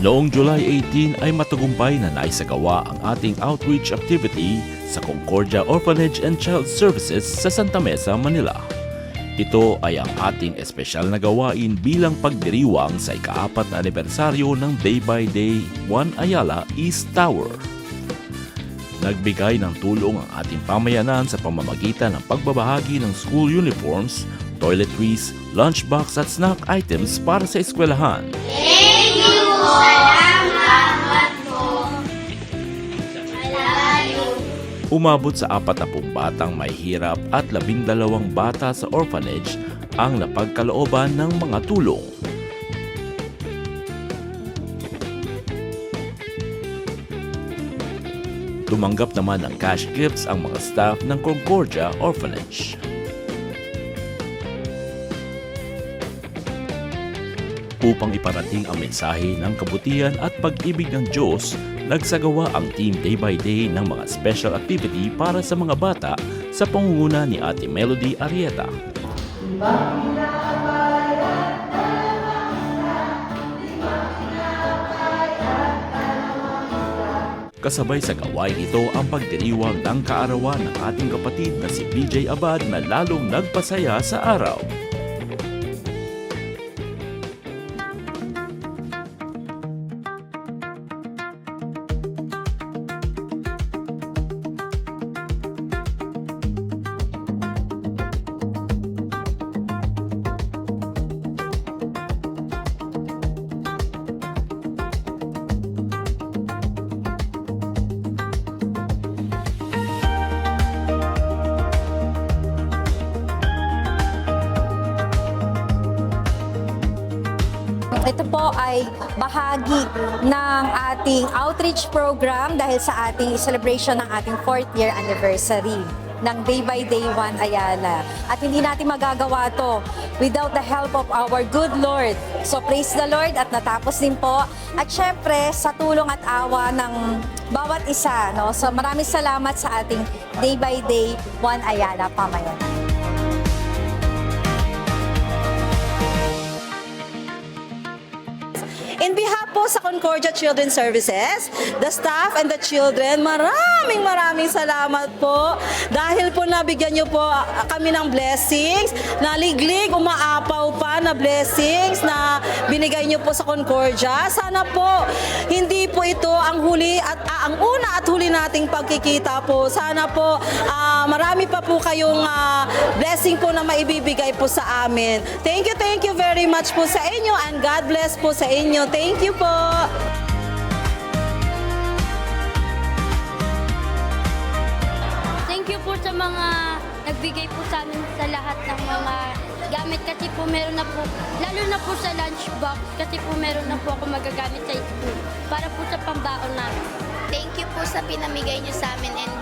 Noong July 18 ay matagumpay na naisagawa ang ating outreach activity sa Concordia Orphanage and Child Services sa Santa Mesa, Manila. Ito ay ang ating espesyal na gawain bilang pagdiriwang sa ika-4 na anibersaryo ng Day by Day Juan Ayala East Tower. Nagbigay ng tulong ang ating pamayanan sa pamamagitan ng pagbabahagi ng school uniforms, toiletries, lunchbox at snack items para sa eskwelahan. Umabot sa 40 batang may hirap at 12 bata sa orphanage ang napagkalooban ng mga tulong. Tumanggap naman ng cash gifts ang mga staff ng Concordia Orphanage. Upang iparating ang mensahe ng kabutihan at pag-ibig ng Diyos, nagsagawa ang Team Day by Day ng mga special activity para sa mga bata sa pangunguna ni Ate Melody Arrieta. Kasabay sa gawain ito ang pagdiriwang ng kaarawan ng ating kapatid na si PJ Abad na lalong nagpasaya sa araw. Ito po ay bahagi ng ating outreach program dahil sa ating celebration ng ating 4th year anniversary ng Day by Day Juan Ayala. At hindi natin magagawa to without the help of our good Lord. So praise the Lord at natapos din po. At syempre sa tulong at awa ng bawat isa. No? So maraming salamat sa ating Day by Day Juan Ayala pamayanan. In behalf po sa Concordia Children's Services, the staff and the children, maraming salamat po dahil po nabigyan niyo po kami ng blessings, naliglig, umaapaw pa na blessings na binigay niyo po sa Concordia. Sana po hindi po ito ang huli at ang una at huli nating pagkikita po. Sana po marami pa po kayong blessing po na maibibigay po sa amin. Thank you very much po sa inyo and God bless po sa inyo. Thank you po. Thank you po sa mga nagbigay po sa amin sa lahat ng mga gamit kasi po meron na po, lalo na po sa lunchbox kasi po meron na po ako magagamit sa school para po sa pambaon namin. Thank you po sa pinamigay niyo sa amin and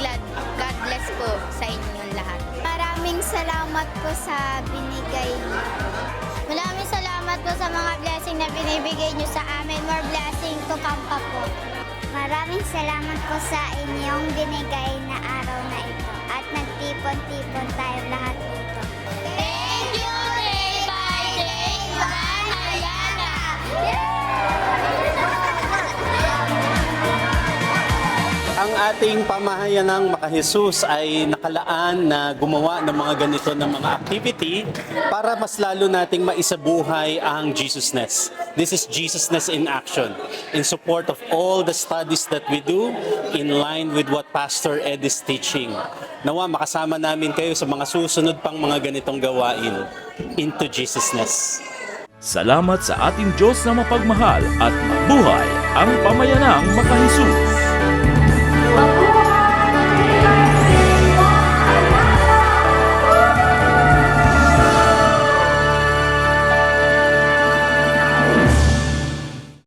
God bless po sa inyong lahat. Maraming salamat po sa binigay niyo. Maraming salamat po sa mga blessing na binibigay niyo sa amin. More blessing to come pa po. Maraming salamat po sa inyong binigay na araw na ito. At nagtipon-tipon tayo lahat dito. Thank you, Day by Day Juan Ayala! Ang ating pamahayanang Makahesus ay nakalaan na gumawa ng mga ganito ng mga activity para mas lalo nating maisabuhay ang Jesusness. This is Jesusness in action, in support of all the studies that we do in line with what Pastor Ed is teaching. Nawa makasama namin kayo sa mga susunod pang mga ganitong gawain into Jesusness. Salamat sa ating Diyos na mapagmahal at mabuhay ang pamayanang Makahesus.